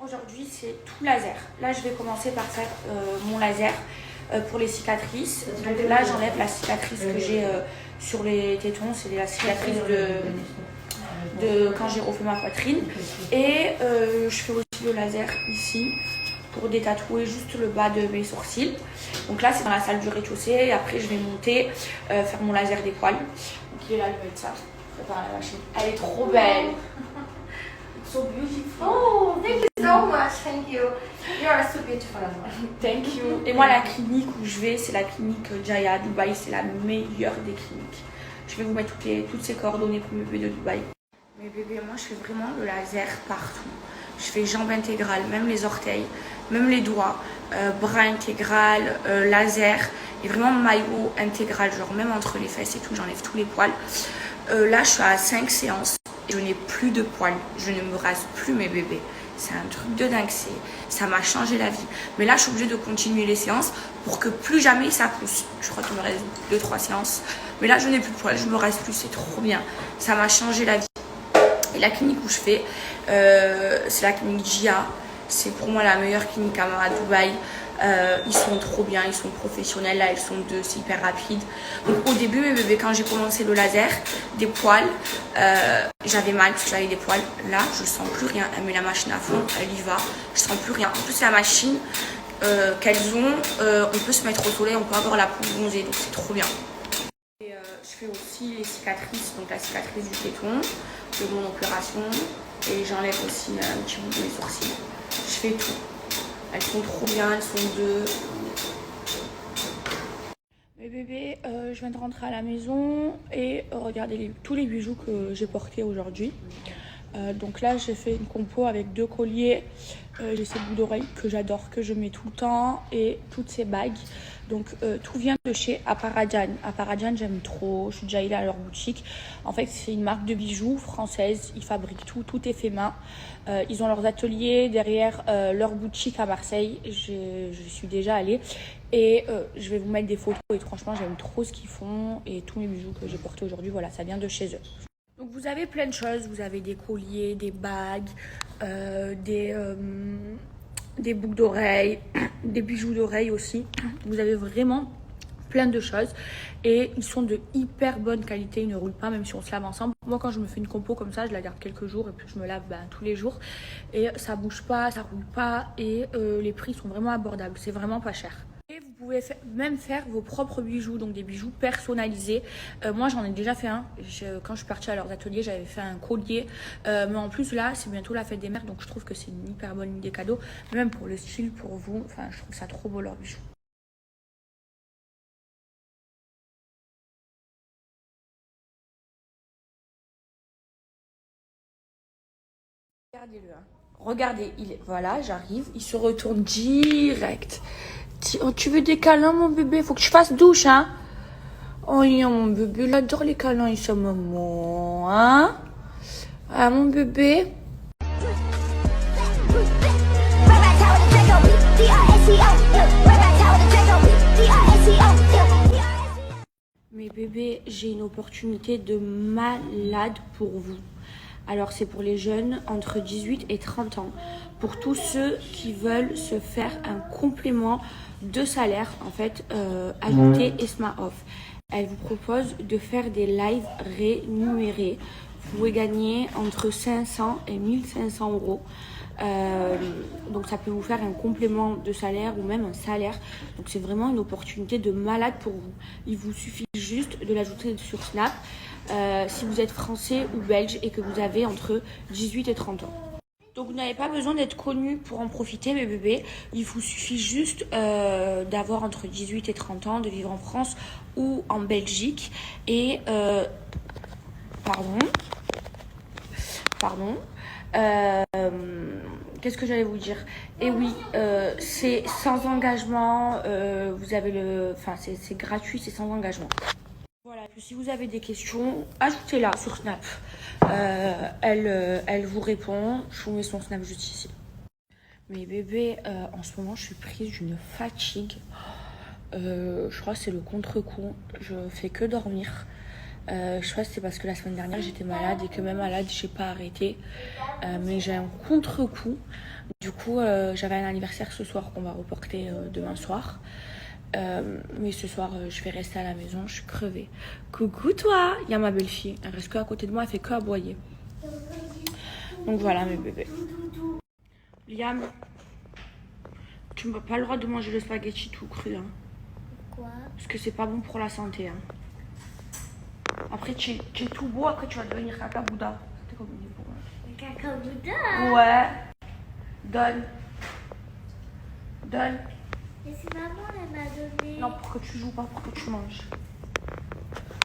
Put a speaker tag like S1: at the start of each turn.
S1: Aujourd'hui, c'est tout laser. Là, je vais commencer par faire mon laser pour les cicatrices. Donc là, j'enlève la cicatrice que j'ai sur les tétons. C'est la cicatrice de quand j'ai refait ma poitrine. Et je fais aussi le laser ici pour détatouer juste le bas de mes sourcils. Donc là, c'est dans la salle du rez-de-chaussée. Et après, je vais monter, faire mon laser des poils. Donc il est là, le médecin. Prépare la machine. Elle est trop belle. So beautiful.
S2: Oh, thank you so much. Thank you. You are so beautiful as well.
S1: Thank you. Et moi, la clinique où je vais, c'est la clinique Jaya à Dubaï. C'est la meilleure des cliniques. Je vais vous mettre toutes ces coordonnées pour mes bébés de Dubaï. Mes bébés, moi, je fais vraiment le laser partout. Je fais jambes intégrales, même les orteils, même les doigts, bras intégral, laser et vraiment maillot intégral, genre même entre les fesses et tout, j'enlève tous les poils. Là, je suis à 5 séances. Je n'ai plus de poils, je ne me rase plus mes bébés. C'est un truc de dingue, ça m'a changé la vie. Mais là, je suis obligée de continuer les séances pour que plus jamais ça pousse. Je crois qu'il me reste 2-3 séances. Mais là, je n'ai plus de poils, je me rase plus, c'est trop bien. Ça m'a changé la vie. Et la clinique où je fais, c'est la clinique Jia. C'est pour moi la meilleure clinique à Dubaï. Ils sont trop bien, ils sont professionnels, là ils sont deux, c'est hyper rapide. Donc au début mes bébés, quand j'ai commencé le laser, des poils, j'avais mal parce que j'avais des poils. Là je sens plus rien, elle met la machine à fond, elle y va, je sens plus rien. En plus la machine qu'elles ont, on peut se mettre au soleil, on peut avoir la peau bronzée, donc c'est trop bien. Et, je fais aussi les cicatrices, donc la cicatrice du téton, de mon opération, et j'enlève aussi un petit bout de mes sourcils. Je fais tout. Elles sont trop bien, elles sont deux. Mes bébés, je viens de rentrer à la maison et regardez tous les bijoux que j'ai portés aujourd'hui. Donc là, j'ai fait une compo avec 2 colliers. J'ai ces boucles d'oreilles que j'adore, que je mets tout le temps et toutes ces bagues. Donc tout vient de chez Aparajan. Aparajan, j'aime trop. Je suis déjà allée à leur boutique. En fait, c'est une marque de bijoux française. Ils fabriquent tout, tout est fait main. Ils ont leurs ateliers derrière leur boutique à Marseille. Je suis déjà allée. Et je vais vous mettre des photos. Et franchement, j'aime trop ce qu'ils font. Et tous mes bijoux que j'ai portés aujourd'hui, voilà, ça vient de chez eux. Donc vous avez plein de choses, vous avez des colliers, des bagues, des boucles d'oreilles, des bijoux d'oreilles aussi. Vous avez vraiment plein de choses et ils sont de hyper bonne qualité, ils ne roulent pas même si on se lave ensemble. Moi quand je me fais une compo comme ça, je la garde quelques jours et puis je me lave tous les jours et ça bouge pas, ça roule pas et les prix sont vraiment abordables, c'est vraiment pas cher. Et vous pouvez même faire vos propres bijoux, donc des bijoux personnalisés. Moi, j'en ai déjà fait un. Quand je suis partie à leurs ateliers, j'avais fait un collier. Mais en plus, là, c'est bientôt la fête des mères, donc je trouve que c'est une hyper bonne idée cadeau. Même pour le style, pour vous. Enfin, je trouve ça trop beau, leurs bijoux. Regardez-le. Hein. Regardez, voilà, j'arrive. Il se retourne direct. Oh, tu veux des câlins, mon bébé? Faut que je fasse douche, hein? Oh, mon bébé, il adore les câlins, il s'aime maman, hein? Ah, mon bébé. Mes bébés, j'ai une opportunité de malade pour vous. Alors, c'est pour les jeunes entre 18 et 30 ans. Pour tous ceux qui veulent se faire un complément de salaire, en fait, ajoutez Esma Off. Elle vous propose de faire des lives rémunérés. Vous pouvez gagner entre 500 et 1500 euros. Donc ça peut vous faire un complément de salaire ou même un salaire. Donc c'est vraiment une opportunité de malade pour vous. Il vous suffit juste de l'ajouter sur Snap si vous êtes français ou belge et que vous avez entre 18 et 30 ans. Donc vous n'avez pas besoin d'être connu pour en profiter, mes bébés. Il vous suffit juste d'avoir entre 18 et 30 ans, de vivre en France ou en Belgique. Et pardon. Qu'est-ce que j'allais vous dire? Et oui, c'est sans engagement. Vous avez c'est gratuit, c'est sans engagement. Voilà. Puis si vous avez des questions, ajoutez-la sur Snap. Elle vous répond. Je vous mets son Snap juste ici. Mes bébés, en ce moment, je suis prise d'une fatigue. Je crois que c'est le contre-coup. Je fais que dormir. Je sais pas si c'est parce que la semaine dernière j'étais malade et que même malade j'ai pas arrêté. Mais j'ai un contre-coup. Du coup, j'avais un anniversaire ce soir qu'on va reporter demain soir. Mais ce soir, je vais rester à la maison, je suis crevée. Coucou toi, il y a ma belle-fille. Elle reste que à côté de moi, elle fait que aboyer. Donc voilà mes bébés. Liam, tu n'as pas le droit de manger le spaghetti tout cru. Hein.
S2: Pourquoi?
S1: Parce que c'est pas bon pour la santé. Hein. Après, tu es tout beau, après tu vas devenir caca Bouddha. C'était comme une pour moi.
S2: Caca Bouddha?
S1: Ouais. Donne. Donne.
S2: Mais c'est maman, elle m'a donné.
S1: Non, pour que tu joues pas, pour que tu manges.